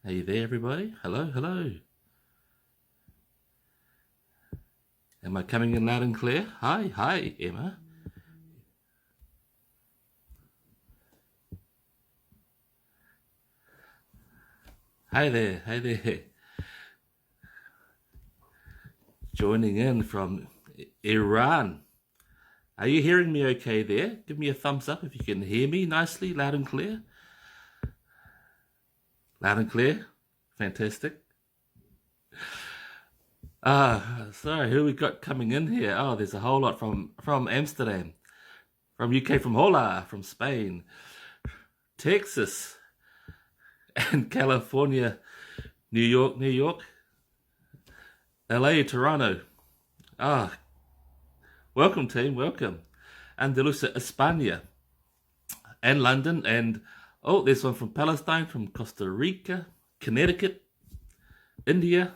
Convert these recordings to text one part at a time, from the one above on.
Hey there, everybody. Hello, hello. Am I coming in loud and clear? Hi, hi, Emma. Hi there, hi there. Joining in from Iran. Are you hearing me okay there? Give me a thumbs up if you can hear me nicely, loud and clear. Loud and clear. Fantastic. Sorry, who we got coming in here? Oh, there's a whole lot from Amsterdam, from UK, from Hola, from Spain, Texas, and California, New York, LA, Toronto. Ah, welcome team, welcome. Andalusia, España, and London, and oh, there's one from Palestine, from Costa Rica, Connecticut, India,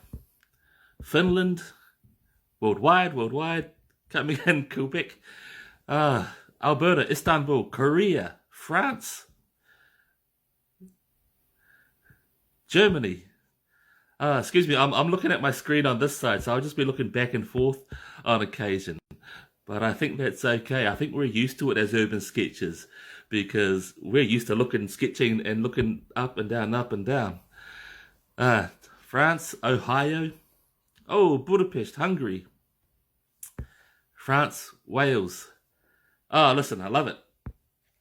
Finland, worldwide, coming in, Quebec, Alberta, Istanbul, Korea, France, Germany. Excuse me, I'm looking at my screen on this side, so I'll just be looking back and forth on occasion. But I think that's okay. I think we're used to it as urban sketchers because we're used to looking, sketching, and looking up and down, up and down. France, Ohio, oh, Budapest, Hungary, France, Wales. Oh, listen, I love it.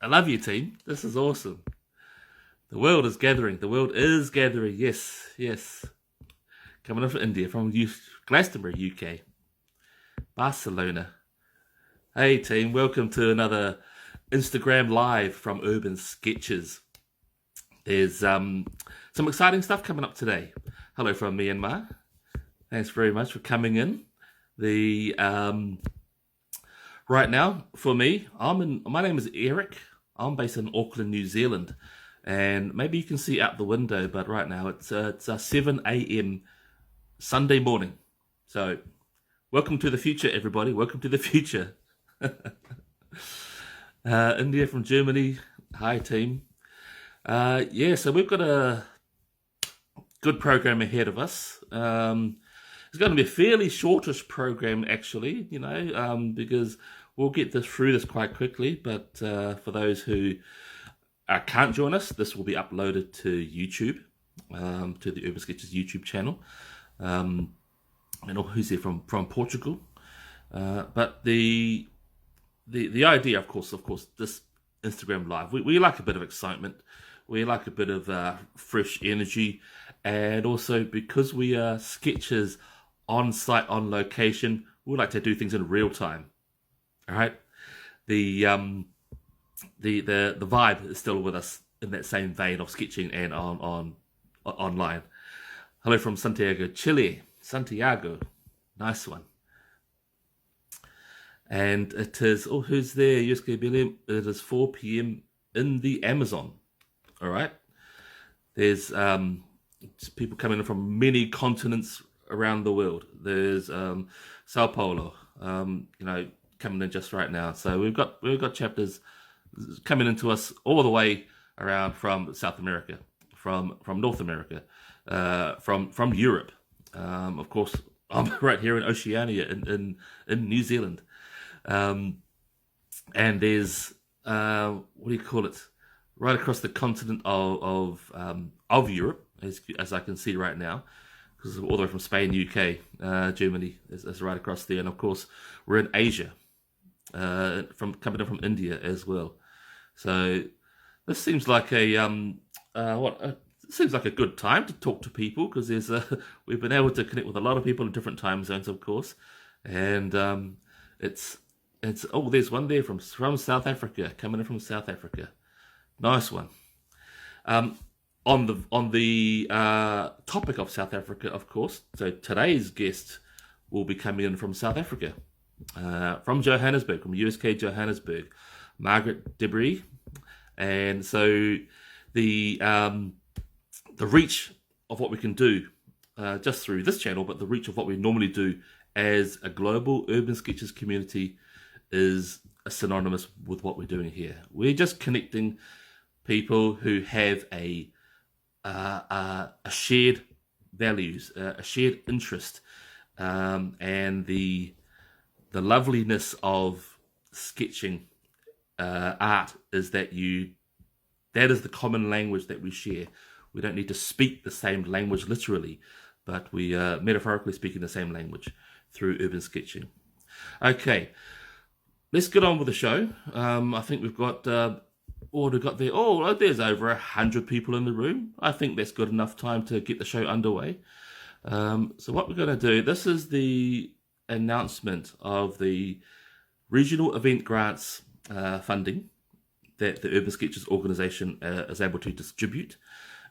I love you, team. This is awesome. The world is gathering. The world is gathering. Yes, yes. Coming in from India, from Glastonbury, UK, Barcelona. Hey, team. Welcome to another Instagram Live from Urban Sketches. There's some exciting stuff coming up today. Hello from Myanmar. Thanks very much for coming in. The right now for me, my name is Eric. I'm based in Auckland, New Zealand, and maybe you can see out the window, but right now it's 7 a.m. Sunday morning. So, welcome to the future, everybody. Welcome to the future. India from Germany. Hi, team. So we've got a good program ahead of us. It's going to be a fairly shortish program, actually, because we'll get through this quite quickly. But for those who can't join us, this will be uploaded to YouTube, to the Urban Sketches YouTube channel. And who's there from Portugal? But the idea, of course, this Instagram Live, we like a bit of excitement. We like a bit of fresh energy. And also, because we are sketchers on site, on location, we like to do things in real time. All right? The vibe is still with us in that same vein of sketching and on online. Hello from Santiago, Chile. Santiago. Nice one. And it is, who's there? USK Billiam. It is 4 p.m. in the Amazon. All right. There's people coming in from many continents around the world. There's Sao Paulo, coming in just right now. So we've got chapters coming into us all the way around from South America, from North America, from Europe. Of course, I'm right here in Oceania, in New Zealand. And there's what do you call it? Right across the continent of Europe, as I can see right now, because all the way from Spain, UK, Germany is right across there, and of course we're in Asia, coming in from India as well. So this seems like it seems like a good time to talk to people because we've been able to connect with a lot of people in different time zones, of course, and there's one there from South Africa, coming in from South Africa. Nice one. On the topic of South Africa, of course. So today's guest will be coming in from South Africa, from Johannesburg, from USK Johannesburg, Margaret de Bree. And so the reach of what we can do just through this channel, but the reach of what we normally do as a global urban sketches community is synonymous with what we're doing here. We're just connecting people who have a a shared values, a shared interest, and the loveliness of sketching art is that is the common language that we share. We don't need to speak the same language literally, but we are metaphorically speaking the same language through urban sketching. Okay, let's get on with the show. I think we've got there. Oh, there's over 100 people in the room. I think that's good enough time to get the show underway. So what we're going to do, this is the announcement of the regional event grants funding that the Urban Sketches organisation is able to distribute.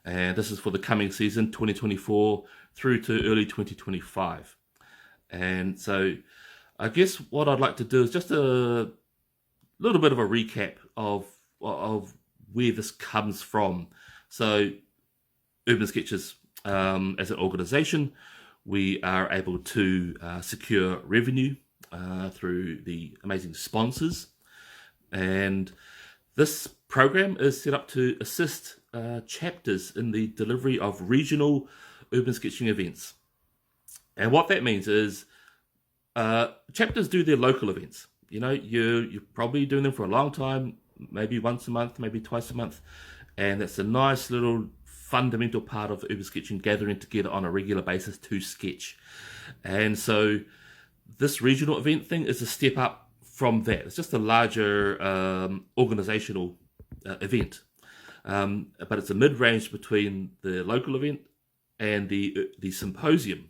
And this is for the coming season, 2024 through to early 2025. And so I guess what I'd like to do is just a little bit of a recap of where this comes from. So Urban Sketches, as an organisation, we are able to secure revenue through the amazing sponsors. And this program is set up to assist chapters in the delivery of regional urban sketching events. And what that means is chapters do their local events. You know, you're probably doing them for a long time, maybe once a month, maybe twice a month. And that's a nice little fundamental part of urban sketching, gathering together on a regular basis to sketch. And so this regional event thing is a step up from that. It's just a larger organizational event. But it's a mid-range between the local event and the symposium,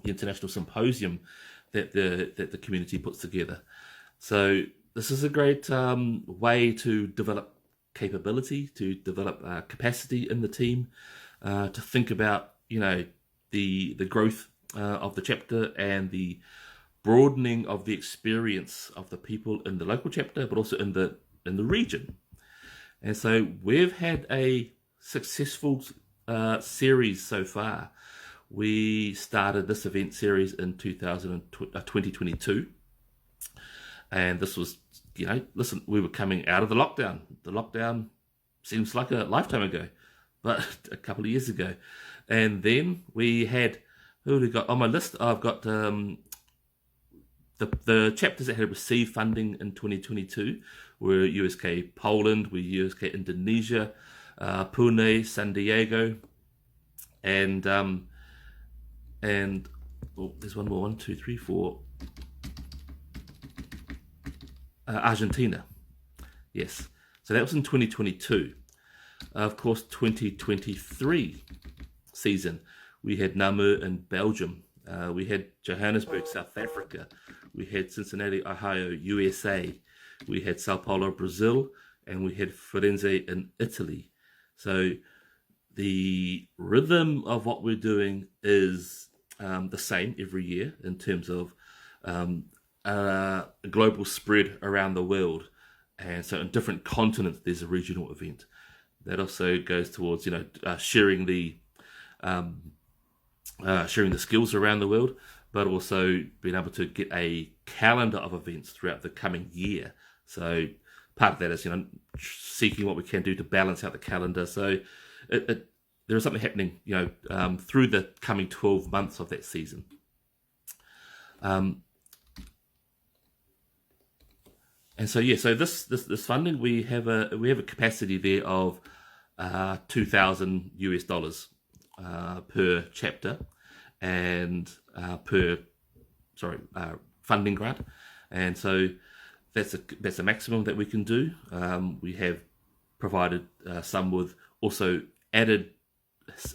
the international symposium that the community puts together. So this is a great way to develop capability, to develop capacity in the team, to think about, you know, the growth of the chapter and the broadening of the experience of the people in the local chapter, but also in the region. And so we've had a successful series so far. We started this event series in 2022. And this was, you know, listen, we were coming out of the lockdown. The lockdown seems like a lifetime ago, but a couple of years ago. And then we had, who have we got on my list? I've got the chapters that had received funding in 2022 were USK Poland, were USK Indonesia, Pune, San Diego, and there's one more, 1, 2, 3, 4. Argentina. Yes. So that was in 2022. Of course, 2023 season, we had Namur in Belgium. We had Johannesburg, South Africa. We had Cincinnati, Ohio, USA. We had Sao Paulo, Brazil. And we had Firenze in Italy. So the rhythm of what we're doing is the same every year in terms of a global spread around the world. And so in different continents, there's a regional event. That also goes towards, you know, sharing the skills around the world, but also being able to get a calendar of events throughout the coming year. So part of that is, you know, seeking what we can do to balance out the calendar. So there is something happening, you know, through the coming 12 months of that season. And so so this funding, we have a capacity there of $2,000 per chapter and funding grant, and so that's a maximum that we can do. We have provided some with also added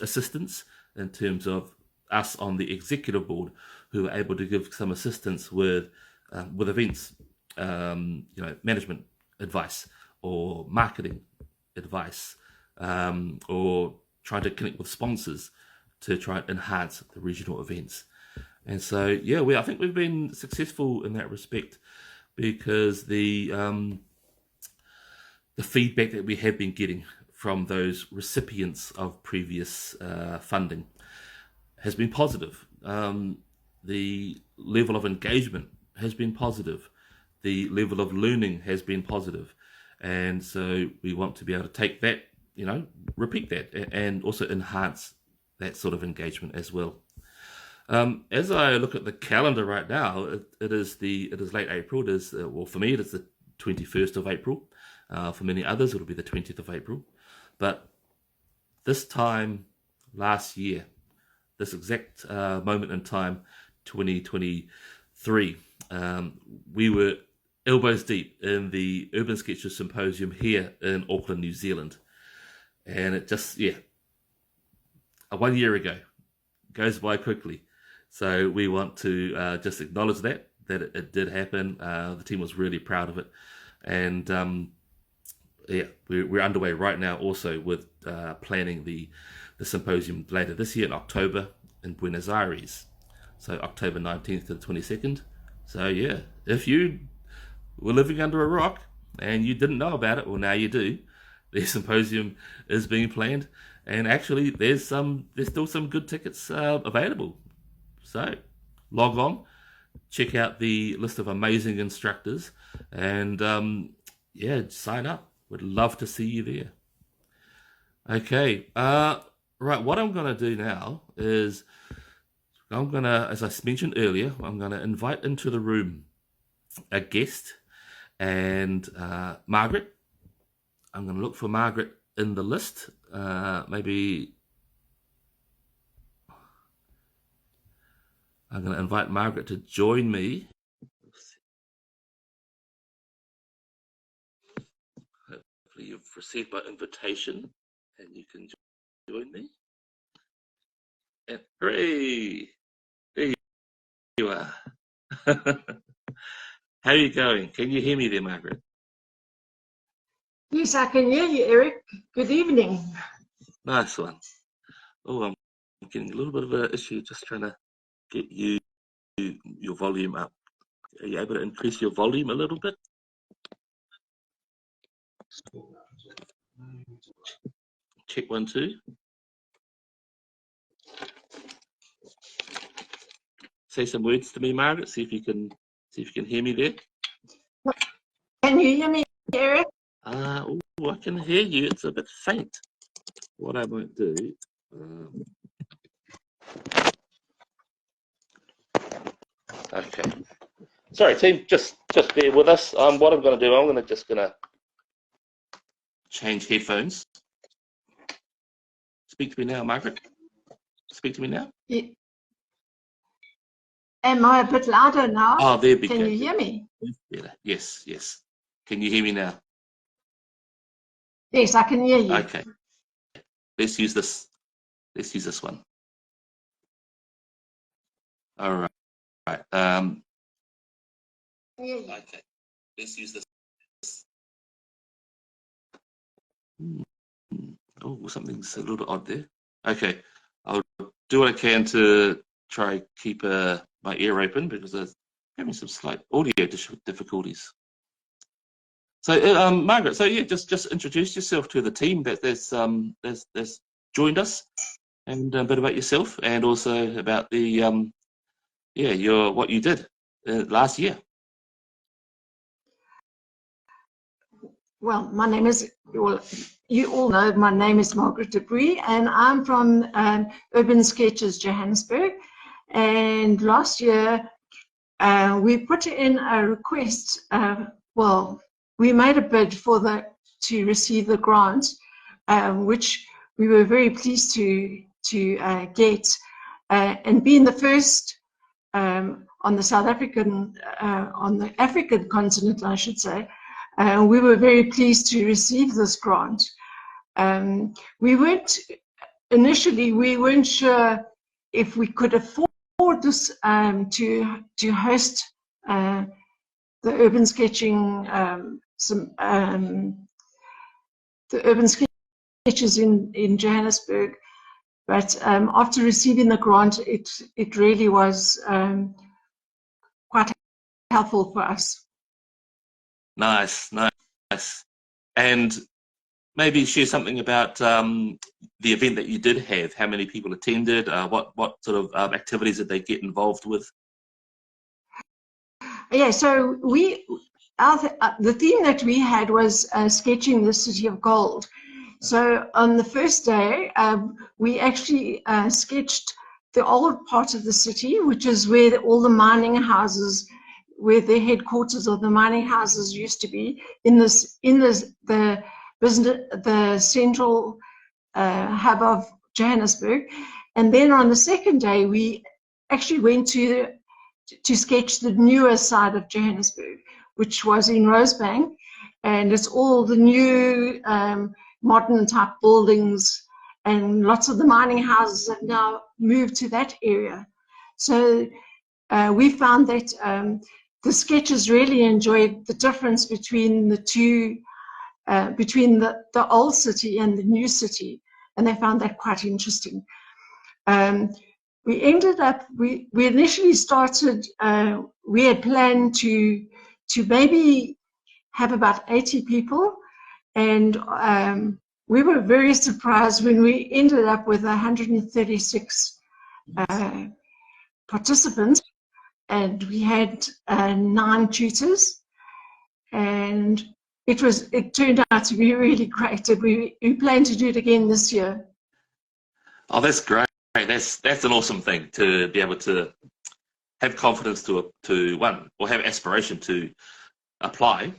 assistance in terms of us on the executive board, who are able to give some assistance with events. You know, management advice or marketing advice, or trying to connect with sponsors to try and enhance the regional events. And so, I think we've been successful in that respect, because the feedback that we have been getting from those recipients of previous funding has been positive. The level of engagement has been positive. The level of learning has been positive. And so we want to be able to take that repeat that and also enhance that sort of engagement as well. As I look at the calendar right now, it is late April. It is for me it is the 21st of April. For many others, it'll be the 20th of April. But this time last year, this exact moment in time, 2023, we were elbows deep in the Urban Sketchers Symposium here in Auckland, New Zealand. And it just, 1 year ago, goes by quickly. So we want to just acknowledge that it did happen. The team was really proud of it. And we're underway right now also with planning the symposium later this year in October in Buenos Aires. So October 19th to the 22nd. So yeah, if you were living under a rock and you didn't know about it, well now you do. The symposium is being planned, and actually there's still some good tickets available. So log on, check out the list of amazing instructors, and sign up. We'd love to see you there. Okay, right, what I'm going to do now is as I mentioned earlier, I'm going to invite into the room a guest, and Margaret. I'm going to look for Margaret in the list. Maybe I'm going to invite Margaret to join me. Hopefully you've received my invitation and you can join me. And hooray! There you are. How are you going? Can you hear me there, Margaret? Yes, I can hear you, Eric. Good evening. Nice one. Oh, I'm getting a little bit of an issue just trying to get your volume up. Are you able to increase your volume a little bit? Check 1, 2. Say some words to me, Margaret. See if you can hear me there. Can you hear me, Eric? I can hear you. It's a bit faint. What I might do. Okay. Sorry, team. Just bear with us. What I'm going to do, I'm going to change headphones. Speak to me now, Margaret. Speak to me now. Yeah. Am I a bit louder now? Oh, there we go. Can you hear me? Yes. Can you hear me now? Yes, I can hear you. Okay. Let's use this one. All right. Okay. Let's use this. Oh, something's a little bit odd there. Okay. I'll do what I can to try keep my ear open because I'm having some slight audio difficulties. So, Margaret, so yeah, just introduce yourself to the team that's joined us, and a bit about yourself, and also about the what you did last year. Well, my name is, you all know my name is Margaret de Bree, and I'm from Urban Sketchers Johannesburg. And last year we put in a request. We made a bid to receive the grant, which we were very pleased to get, and being the first on the African continent, I should say. We were very pleased to receive this grant. Initially we weren't sure if we could afford this to host the urban sketching, the urban sketches in Johannesburg. But after receiving the grant, it really was quite helpful for us. Nice. And maybe share something about the event that you did have. How many people attended? What sort of activities did they get involved with? Yeah, so the theme that we had was sketching the City of Gold, So on the first day, we actually sketched the old part of the city, which is where all the mining houses, where the headquarters of the mining houses used to be, the business, the central hub of Johannesburg. And then on the second day, we actually went to sketch the newer side of Johannesburg, which was in Rosebank, and it's all the new modern type buildings, and lots of the mining houses have now moved to that area. So we found that the sketchers really enjoyed the difference between the two, between the old city and the new city, and they found that quite interesting. We ended up, we initially started, we had planned to maybe have about 80 people, and we were very surprised when we ended up with 136 participants, and we had 9 tutors, and it turned out to be really great, and we plan to do it again this year. Oh, that's great. That's an awesome thing, to be able to have confidence to one, or have aspiration to apply,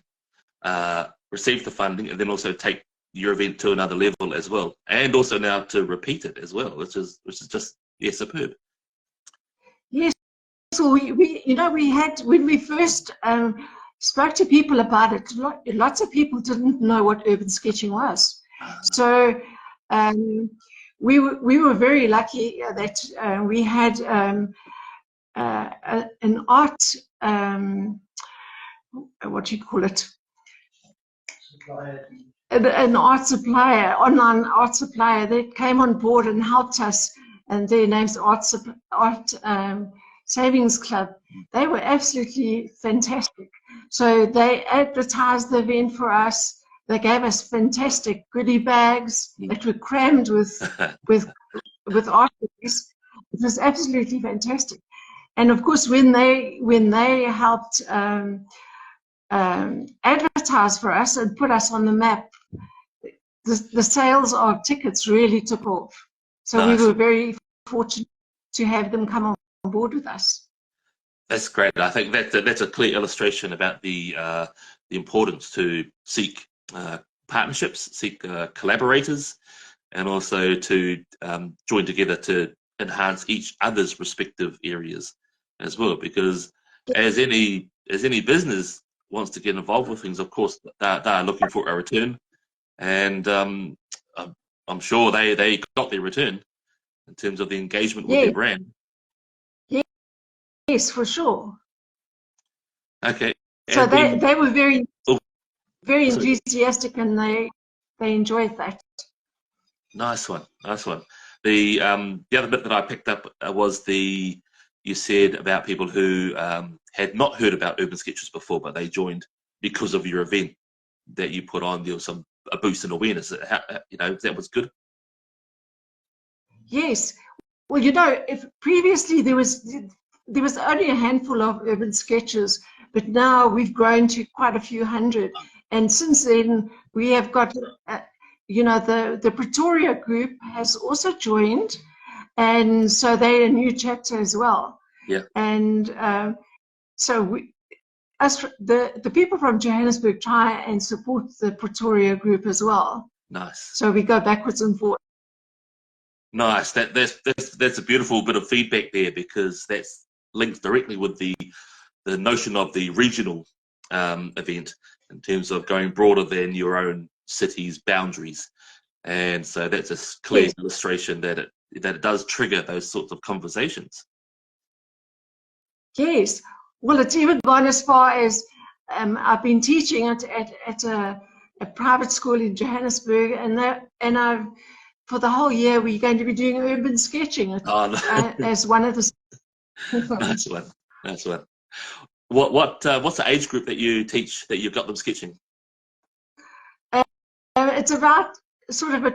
receive the funding, and then also take your event to another level as well, and also now to repeat it as well, which is just, yeah, superb. Yes, so we had, when we first spoke to people about it, lots of people didn't know what urban sketching was. So we were very lucky that we had an art, what do you call it? An art supplier, online art supplier, that came on board and helped us, and their name's Art Savings Club. They were absolutely fantastic. So they advertised the event for us. They gave us fantastic goodie bags that were crammed with art pieces. It was absolutely fantastic. And of course, when they helped advertise for us and put us on the map, the sales of tickets really took off. So nice. We were very fortunate to have them come on board with us. That's great. I think that's a clear illustration about the importance to seek partnerships, seek collaborators, and also to join together to enhance each other's respective areas as well. Because as any business wants to get involved with things, of course, they are looking for a return, and I'm sure they got their return in terms of the engagement with their brand. Yes, for sure. Okay. So they were very enthusiastic, and they enjoyed that. Nice one. The other bit that I picked up was you said about people who had not heard about Urban Sketchers before, but they joined because of your event that you put on. There was a boost in awareness. That was good. Yes. Well, if previously there was only a handful of Urban Sketchers, but now we've grown to quite a few hundred. And since then, we have got, the Pretoria group has also joined, and so they're a new chapter as well. Yeah. And so the people from Johannesburg try and support the Pretoria group as well. Nice. So we go backwards and forwards. Nice. That's a beautiful bit of feedback there, because that's linked directly with the notion of the regional event, in terms of going broader than your own city's boundaries. And so that's a clear illustration that it does trigger those sorts of conversations. Yes. Well, it's even gone as far as I've been teaching at a private school in Johannesburg, and I've, for the whole year, we're going to be doing urban sketching as one of the. Nice one. What's the age group that you teach, that you've got them sketching? It's about sort of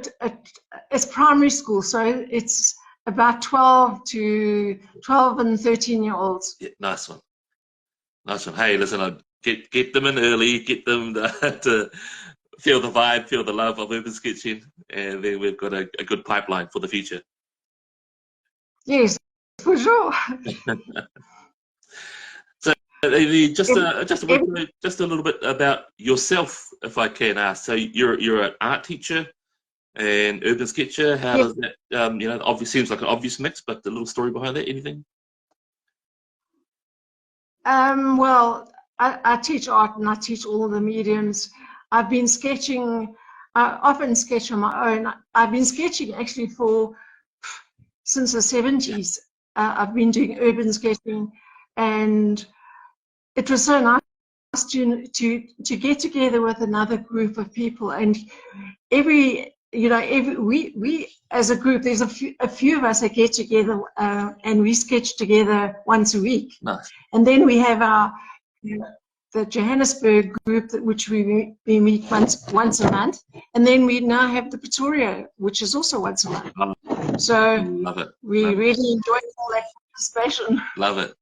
it's primary school, so it's about 12 and 13-year-olds. Yeah, nice one. Hey, listen, get them in early, get them to feel the vibe, feel the love of urban sketching, and then we've got a good pipeline for the future. Yes, for sure. So just a little bit about yourself, if I can ask. So you're an art teacher and urban sketcher. How does that? Obviously seems like an obvious mix, but the little story behind that. Anything? Well, I teach art and I teach all the mediums. I've been sketching. I often sketch on my own. I've been sketching actually since the 70s. I've been doing urban sketching, and it was so nice to get together with another group of people. And we as a group, there's a few of us that get together and we sketch together once a week. Nice. And then we have the Johannesburg group, which we meet once a month. And then we now have the Pretoria, which is also once a month. So love it. We really enjoy all that participation. Love it.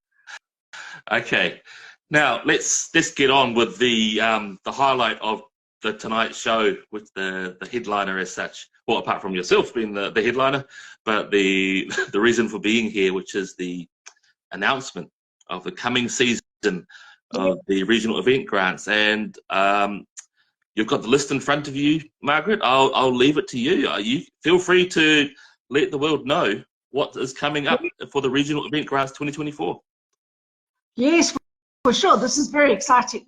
Okay, now let's get on with the highlight of the Tonight Show, with the headliner as such. Well, apart from yourself being the headliner, but the reason for being here, which is the announcement of the coming season of the regional event grants. And you've got the list in front of you, Margaret. I'll leave it to you. You feel free to let the world know what is coming up for the regional event grants 2024. Yes, for sure. This is very exciting.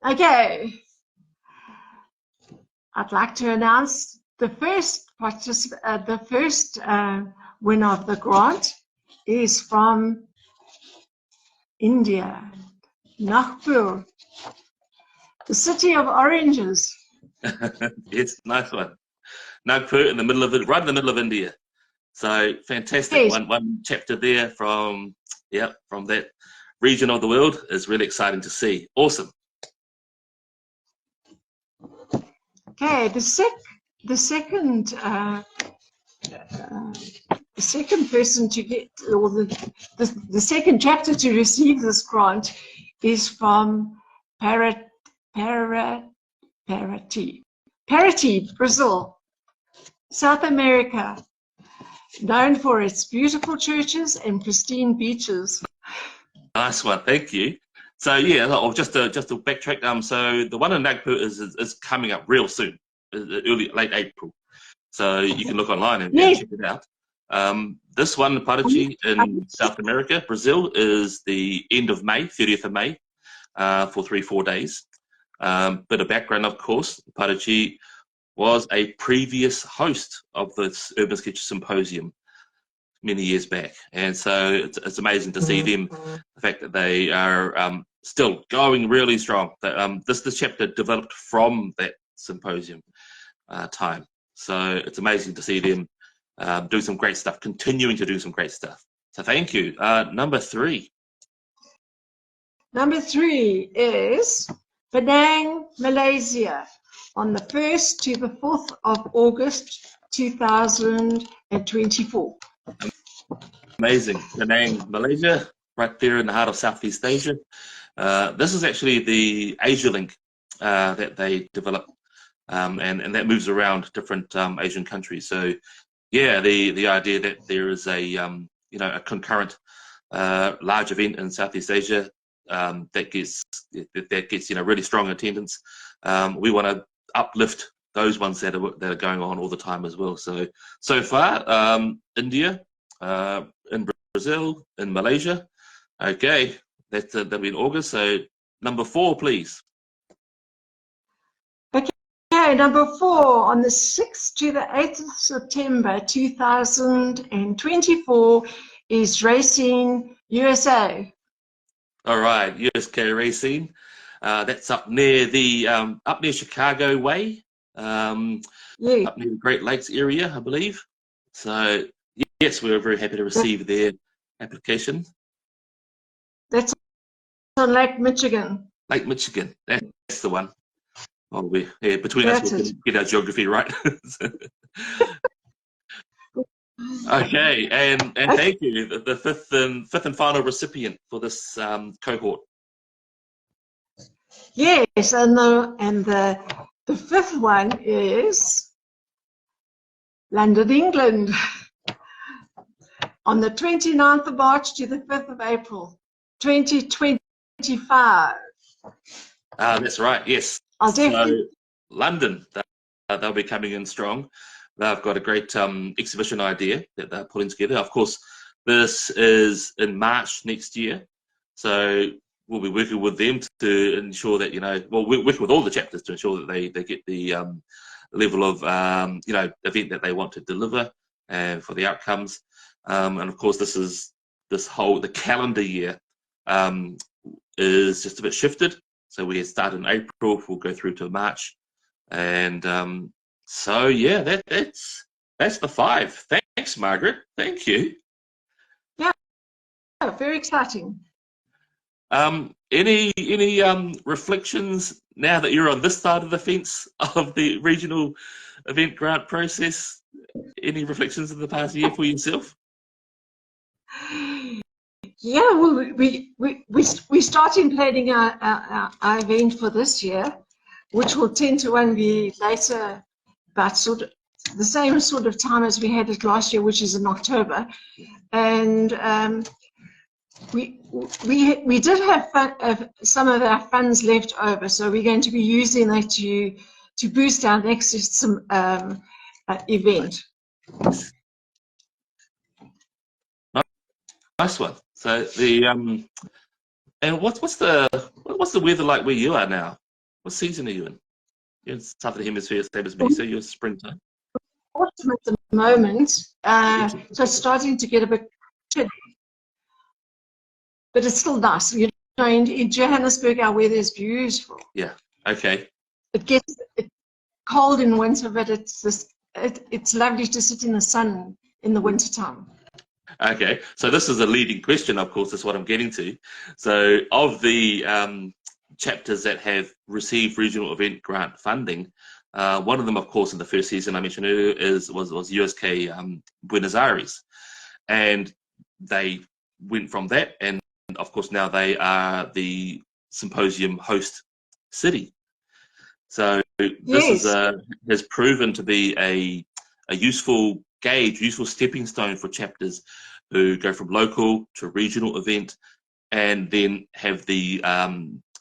Okay. I'd like to announce the first winner of the grant is from India, Nagpur, the city of oranges. Yes, nice one. Nagpur, right in the middle of India. So fantastic. Yes. One chapter there from that region of the world is really exciting to see. Awesome. Okay, the second person to get, or the second chapter to receive this grant is from Paraty, Brazil, South America, known for its beautiful churches and pristine beaches. Nice one, thank you. So just to backtrack, so the one in Nagpur is coming up real soon, late April. So you can look online and check it out. This one, Paraty in South America, Brazil, is the end of May, 30th of May, for 3-4 days. Bit of background, of course, Paraty was a previous host of this Urban Sketch Symposium many years back, and so it's amazing to see them. The fact that they are still going really strong. This chapter developed from that symposium time, so it's amazing to see them do some great stuff, continuing to do some great stuff. So thank you. Number 3. Number 3 is Penang, Malaysia, on the 1st to the 4th of August 2024. Amazing. Penang, Malaysia, right there in the heart of Southeast Asia. This is actually the Asia Link that they developed, and that moves around different Asian countries. So yeah, the idea that there is a concurrent large event in Southeast Asia that gets really strong attendance. We want to uplift those ones that are going on all the time as well. So far, India, in Brazil, in Malaysia. Okay, that'll be in August. So number 4, please. Okay, number 4, on the 6th to the 8th of September 2024 is Racine, USA. All right, USK Racine. That's up near Chicago Way, up near the Great Lakes area, I believe. So yes, we were very happy to receive their application. That's on Lake Michigan. Lake Michigan, that's the one. Oh, between us, we can get our geography right. Okay, and thank you. The fifth and final recipient for this cohort. Yes, and the The fifth one is London, England, on the 29th of March to the 5th of April, 2025. That's right, yes. I'll definitely. So, London, they'll be coming in strong. They've got a great exhibition idea that they're putting together. Of course, this is in March next year. So, we'll be working with them to ensure that, we're working with all the chapters to ensure that they get the level of, event that they want to deliver and for the outcomes. And of course, the calendar year is just a bit shifted. So we start in April, we'll go through to March. And so, yeah, that's the 5. Thanks, Margaret. Thank you. Yeah, very exciting. Any reflections now that you're on this side of the fence of the regional event grant process? Any reflections of the past year for yourself? Yeah, well, we're starting planning our event for this year, which will tend to only be later, but sort of the same sort of time as we had it last year, which is in October. And we did have some of our funds left over, so we're going to be using that to boost our next event. Nice one. So and what's the weather like where you are now? What season are you in? You're in Southern Hemisphere, same as me, so you're springtime. Autumn at the moment, so it's starting to get a bit chilly, but it's still nice. In Johannesburg, our weather is beautiful. Yeah. Okay. It gets cold in winter, but it's lovely to sit in the sun in the wintertime. Okay, so this is a leading question, of course, that's what I'm getting to. So of the chapters that have received regional event grant funding, one of them, of course, in the first season I mentioned earlier was USK Buenos Aires. And they went from that, and of course now they are the symposium host city. So this has proven to be a useful gauge, useful stepping stone for chapters who go from local to regional event and then have the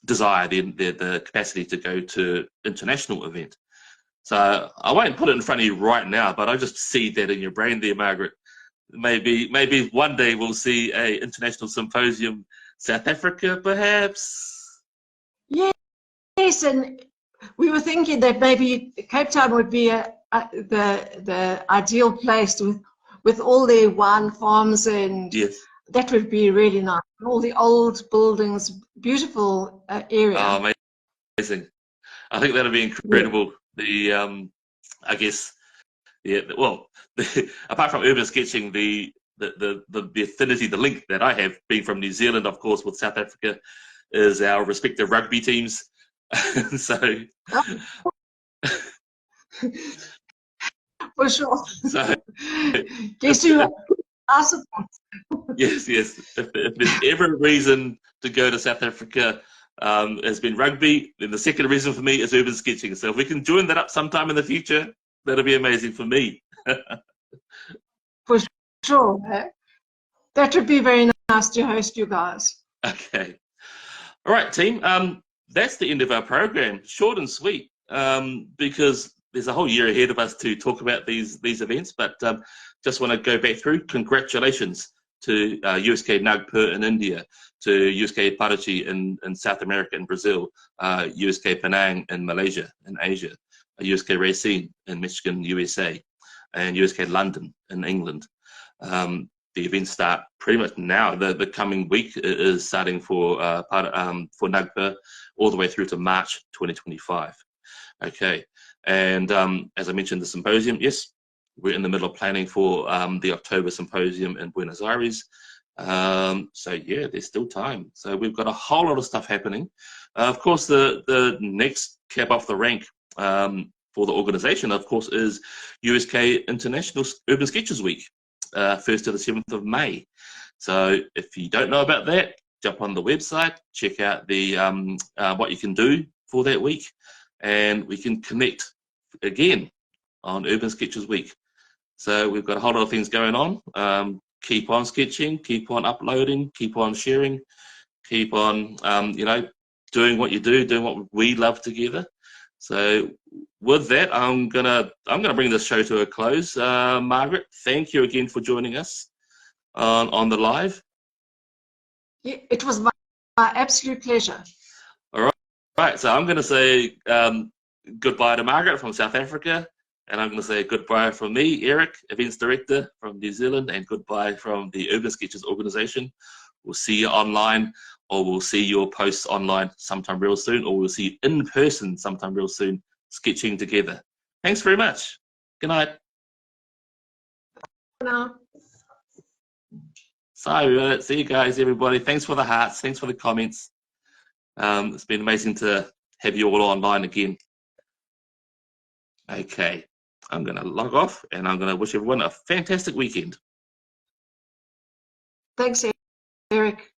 desire, the capacity to go to international event. So I won't put it in front of you right now, but I just see that in your brain there, Margaret. Maybe one day we'll see a international symposium, South Africa, perhaps. Yes, and we were thinking that maybe Cape Town would be the ideal place with all their wine farms, and yes, that would be really nice. All the old buildings, beautiful area. Oh, amazing! I think that'd be incredible. Yeah. I guess, yeah. Well, apart from urban sketching, the affinity, the link that I have, being from New Zealand, of course, with South Africa, is our respective rugby teams. So. For sure. So, guess you are support. Yes. If there's ever a reason to go to South Africa, has been rugby. Then the second reason for me is urban sketching. So if we can join that up sometime in the future, that'll be amazing for me. For sure. That would be very nice to host you guys. Okay. All right, team. That's the end of our program. Short and sweet, because there's a whole year ahead of us to talk about these events. But just want to go back through. Congratulations to USK Nagpur in India, to USK Paraty in South America and Brazil, USK Penang in Malaysia and Asia, USK Racine in Michigan, USA, and USK London in England. The events start pretty much now. The coming week is starting for Nagpur all the way through to March 2025. Okay, and as I mentioned, the symposium, yes, we're in the middle of planning for the October symposium in Buenos Aires. So yeah, there's still time. So we've got a whole lot of stuff happening. Of course, the next cap off the rank for the organization, of course, is USK International Urban Sketches Week, 1st to the 7th of May. So if you don't know about that, jump on the website, check out the what you can do for that week. and we can connect again on Urban Sketches Week. So we've got a whole lot of things going on. Keep on sketching, keep on uploading, keep on sharing, keep on, doing what you do, doing what we love together. So with that, I'm gonna bring this show to a close. Margaret, thank you again for joining us on the live. Yeah, it was my absolute pleasure. All right. So I'm going to say goodbye to Margaret from South Africa, and I'm going to say goodbye from me, Eric, Events Director from New Zealand, and goodbye from the Urban Sketches organization. We'll see you online, or we'll see your posts online sometime real soon, or we'll see you in person sometime real soon, sketching together. Thanks very much. Good night. Now. So, see you guys, everybody. Thanks for the hearts. Thanks for the comments. It's been amazing to have you all online again. Okay, I'm going to log off, and I'm going to wish everyone a fantastic weekend. Thanks, Eric.